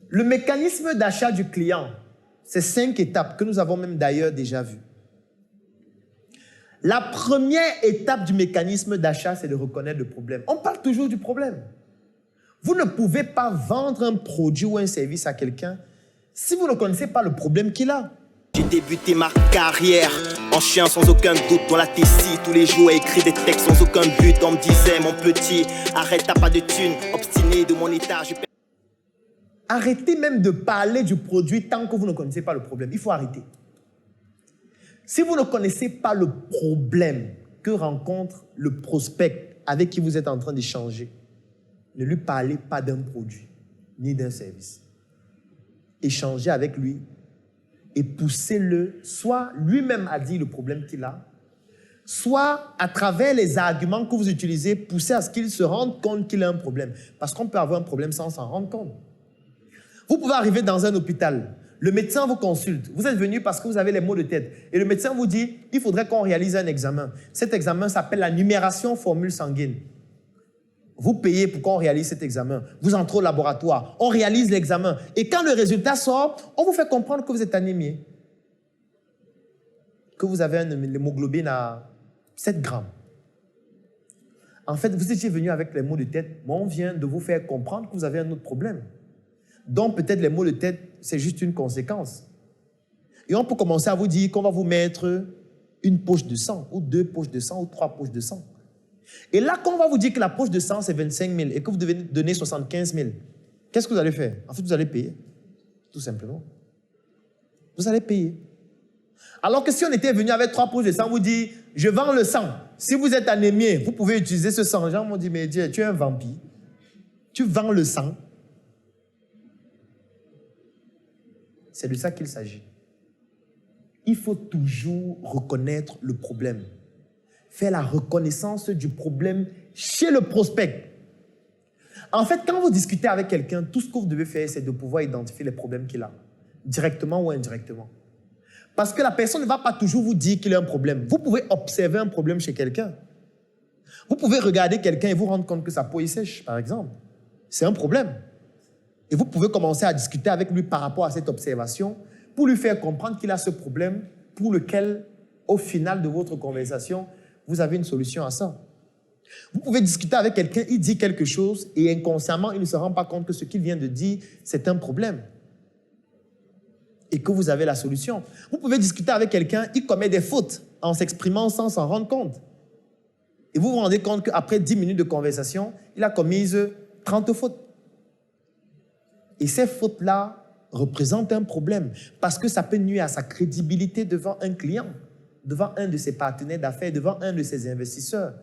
Le mécanisme d'achat du client, c'est 5 étapes que nous avons même d'ailleurs déjà vues. La première étape du mécanisme d'achat, c'est de reconnaître le problème. On parle toujours du problème. Vous ne pouvez pas vendre un produit ou un service à quelqu'un si vous ne connaissez pas le problème qu'il a. J'ai débuté ma carrière en chien sans aucun doute dans la tessie. Tous les jours, écrit des textes sans aucun but. On me disait, mon petit, arrête, t'as pas de thunes. Obstiné de mon état, Arrêtez même de parler du produit tant que vous ne connaissez pas le problème. Il faut arrêter. Si vous ne connaissez pas le problème que rencontre le prospect avec qui vous êtes en train d'échanger, ne lui parlez pas d'un produit ni d'un service. Échangez avec lui et poussez-le, soit lui-même à dire le problème qu'il a, soit à travers les arguments que vous utilisez, poussez à ce qu'il se rende compte qu'il a un problème. Parce qu'on peut avoir un problème sans s'en rendre compte. Vous pouvez arriver dans un hôpital, le médecin vous consulte, vous êtes venu parce que vous avez les maux de tête, et le médecin vous dit, il faudrait qu'on réalise un examen. Cet examen s'appelle la numération formule sanguine. Vous payez pour qu'on réalise cet examen. Vous entrez au laboratoire, on réalise l'examen. Et quand le résultat sort, on vous fait comprendre que vous êtes anémié. Que vous avez une hémoglobine à 7 grammes. En fait, vous étiez venu avec les maux de tête, mais on vient de vous faire comprendre que vous avez un autre problème. Donc peut-être les maux de tête, c'est juste une conséquence. Et on peut commencer à vous dire qu'on va vous mettre une poche de sang, ou 2 poches de sang, ou 3 poches de sang. Et là, quand on va vous dire que la poche de sang, c'est 25 000 et que vous devez donner 75 000, qu'est-ce que vous allez faire? En fait, vous allez payer, tout simplement. Vous allez payer. Alors que si on était venu avec 3 poches de sang, on vous dit, je vends le sang. Si vous êtes anémié, vous pouvez utiliser ce sang. Les gens m'ont dit, mais Dieu, tu es un vampire. Tu vends le sang. C'est de ça qu'il s'agit. Il faut toujours reconnaître le problème. Faire la reconnaissance du problème chez le prospect. En fait, quand vous discutez avec quelqu'un, tout ce que vous devez faire, c'est de pouvoir identifier les problèmes qu'il a, directement ou indirectement. Parce que la personne ne va pas toujours vous dire qu'il a un problème. Vous pouvez observer un problème chez quelqu'un. Vous pouvez regarder quelqu'un et vous rendre compte que sa peau est sèche, par exemple. C'est un problème. Et vous pouvez commencer à discuter avec lui par rapport à cette observation pour lui faire comprendre qu'il a ce problème pour lequel, au final de votre conversation, vous avez une solution à ça. Vous pouvez discuter avec quelqu'un, il dit quelque chose et inconsciemment, il ne se rend pas compte que ce qu'il vient de dire, c'est un problème. Et que vous avez la solution. Vous pouvez discuter avec quelqu'un, il commet des fautes en s'exprimant sans s'en rendre compte. Et vous vous rendez compte qu'après 10 minutes de conversation, il a commis 30 fautes. Et ces fautes-là représentent un problème parce que ça peut nuire à sa crédibilité devant un client, devant un de ses partenaires d'affaires, devant un de ses investisseurs.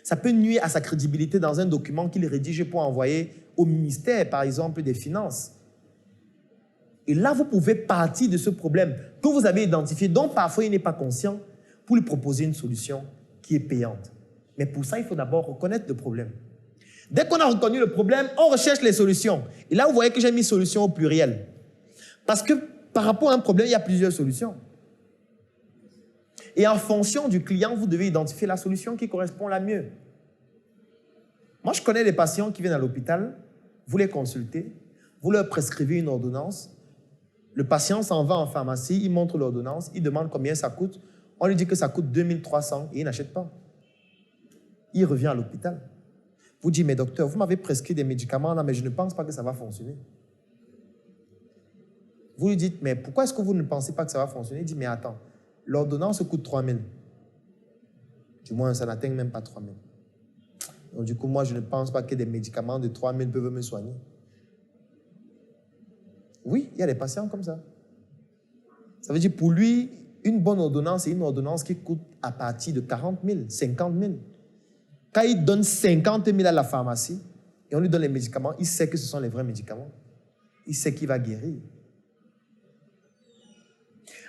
Ça peut nuire à sa crédibilité dans un document qu'il rédige pour envoyer au ministère, par exemple, des Finances. Et là, vous pouvez partir de ce problème que vous avez identifié, dont parfois il n'est pas conscient, pour lui proposer une solution qui est payante. Mais pour ça, il faut d'abord reconnaître le problème. Dès qu'on a reconnu le problème, on recherche les solutions. Et là, vous voyez que j'ai mis solution au pluriel. Parce que par rapport à un problème, il y a plusieurs solutions. Et en fonction du client, vous devez identifier la solution qui correspond la mieux. Moi, je connais des patients qui viennent à l'hôpital, vous les consultez, vous leur prescrivez une ordonnance, le patient s'en va en pharmacie, il montre l'ordonnance, il demande combien ça coûte, on lui dit que ça coûte 2300 et il n'achète pas. Il revient à l'hôpital. Vous dites, mais docteur, vous m'avez prescrit des médicaments là, mais je ne pense pas que ça va fonctionner. Vous lui dites, mais pourquoi est-ce que vous ne pensez pas que ça va fonctionner? Il dit, mais attends, l'ordonnance coûte 3 000. Du moins, ça n'atteint même pas 3 000. Donc, du coup, moi, je ne pense pas que des médicaments de 3 000 peuvent me soigner. Oui, il y a des patients comme ça. Ça veut dire, pour lui, une bonne ordonnance, c'est une ordonnance qui coûte à partir de 40 000, 50 000. Quand il donne 50 000 à la pharmacie et on lui donne les médicaments, il sait que ce sont les vrais médicaments. Il sait qu'il va guérir.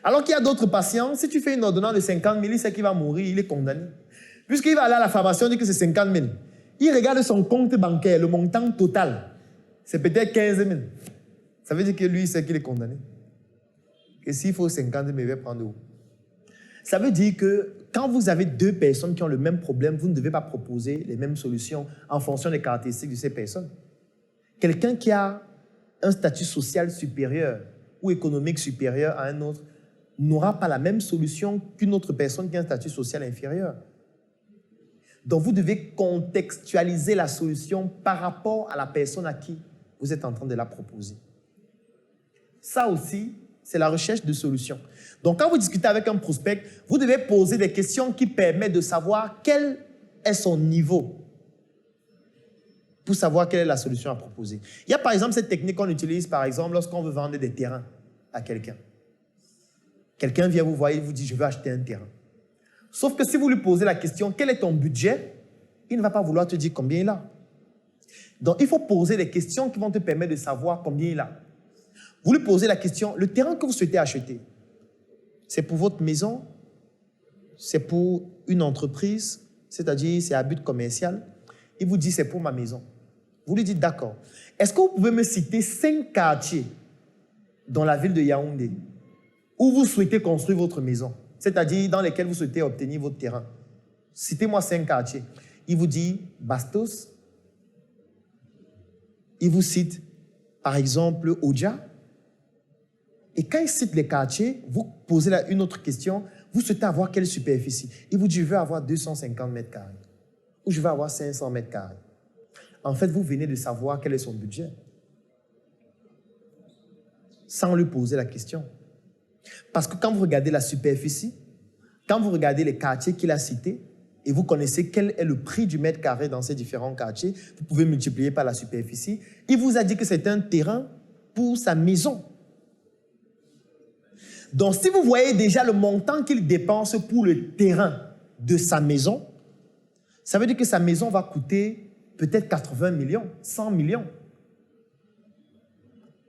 Alors qu'il y a d'autres patients, si tu fais une ordonnance de 50 000, il sait qu'il va mourir, il est condamné. Puisqu'il va aller à la pharmacie, on dit que c'est 50 000. Il regarde son compte bancaire, le montant total, c'est peut-être 15 000. Ça veut dire que lui, il sait qu'il est condamné. Et s'il faut 50 000, il va prendre où? Ça veut dire que quand vous avez 2 personnes qui ont le même problème, vous ne devez pas proposer les mêmes solutions en fonction des caractéristiques de ces personnes. Quelqu'un qui a un statut social supérieur ou économique supérieur à un autre n'aura pas la même solution qu'une autre personne qui a un statut social inférieur. Donc, vous devez contextualiser la solution par rapport à la personne à qui vous êtes en train de la proposer. Ça aussi, c'est la recherche de solutions. Donc, quand vous discutez avec un prospect, vous devez poser des questions qui permettent de savoir quel est son niveau pour savoir quelle est la solution à proposer. Il y a par exemple cette technique qu'on utilise par exemple lorsqu'on veut vendre des terrains à quelqu'un. Quelqu'un vient vous voir et vous dit « je veux acheter un terrain ». Sauf que si vous lui posez la question « quel est ton budget ?», il ne va pas vouloir te dire combien il a. Donc, il faut poser des questions qui vont te permettre de savoir combien il a. Vous lui posez la question, le terrain que vous souhaitez acheter, c'est pour votre maison, c'est pour une entreprise, c'est-à-dire c'est à but commercial. Il vous dit, c'est pour ma maison. Vous lui dites, d'accord. Est-ce que vous pouvez me citer 5 quartiers dans la ville de Yaoundé où vous souhaitez construire votre maison, c'est-à-dire dans lesquels vous souhaitez obtenir votre terrain? Citez-moi 5 quartiers. Il vous dit Bastos. Il vous cite, par exemple, Oja. Et quand il cite les quartiers, vous posez là une autre question. Vous souhaitez avoir quelle superficie? Il vous dit, je veux avoir 250 mètres carrés. Ou je veux avoir 500 mètres carrés. En fait, vous venez de savoir quel est son budget. Sans lui poser la question. Parce que quand vous regardez la superficie, quand vous regardez les quartiers qu'il a cités, et vous connaissez quel est le prix du mètre carré dans ces différents quartiers, vous pouvez multiplier par la superficie. Il vous a dit que c'est un terrain pour sa maison. Donc, si vous voyez déjà le montant qu'il dépense pour le terrain de sa maison, ça veut dire que sa maison va coûter peut-être 80 millions, 100 millions.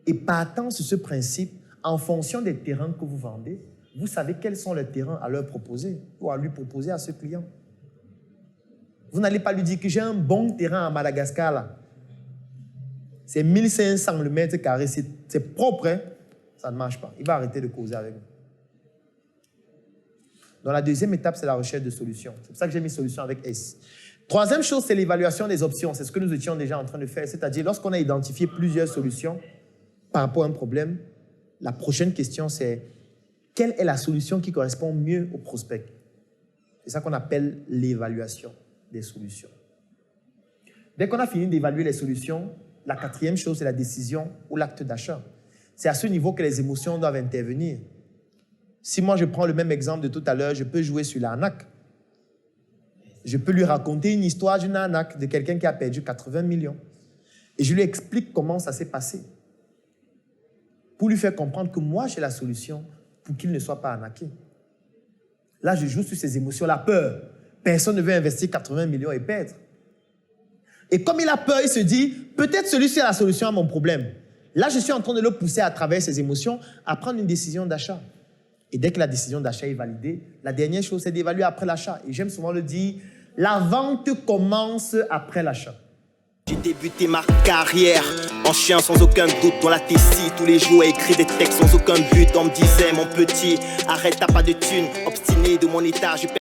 Et partant sur ce principe, en fonction des terrains que vous vendez, vous savez quels sont les terrains à leur proposer ou à lui proposer à ce client. Vous n'allez pas lui dire que j'ai un bon terrain à Madagascar, là. C'est 1500 le mètre carré, c'est propre, hein? Ça ne marche pas. Il va arrêter de causer avec vous. Donc, la deuxième étape, c'est la recherche de solutions. C'est pour ça que j'ai mis solution avec S. Troisième chose, c'est l'évaluation des options. C'est ce que nous étions déjà en train de faire. C'est-à-dire, lorsqu'on a identifié plusieurs solutions par rapport à un problème, la prochaine question, c'est quelle est la solution qui correspond mieux au prospect? C'est ça qu'on appelle l'évaluation des solutions. Dès qu'on a fini d'évaluer les solutions, la quatrième chose, c'est la décision ou l'acte d'achat. C'est à ce niveau que les émotions doivent intervenir. Si moi, je prends le même exemple de tout à l'heure, je peux jouer sur l'arnaque. Je peux lui raconter une histoire d'une arnaque de quelqu'un qui a perdu 80 millions. Et je lui explique comment ça s'est passé. Pour lui faire comprendre que moi, j'ai la solution pour qu'il ne soit pas arnaqué. Là, je joue sur ces émotions, la peur. Personne ne veut investir 80 millions et perdre. Et comme il a peur, il se dit, peut-être celui-ci a la solution à mon problème. Là, je suis en train de le pousser à travers ses émotions à prendre une décision d'achat. Et dès que la décision d'achat est validée, la dernière chose, c'est d'évaluer après l'achat. Et j'aime souvent le dire, la vente commence après l'achat. J'ai débuté ma carrière en chien sans aucun doute dans la tessie. Tous les jours à écrire des textes sans aucun but. On me disait, mon petit, arrête, t'as pas de thunes. Obstiné de mon état, je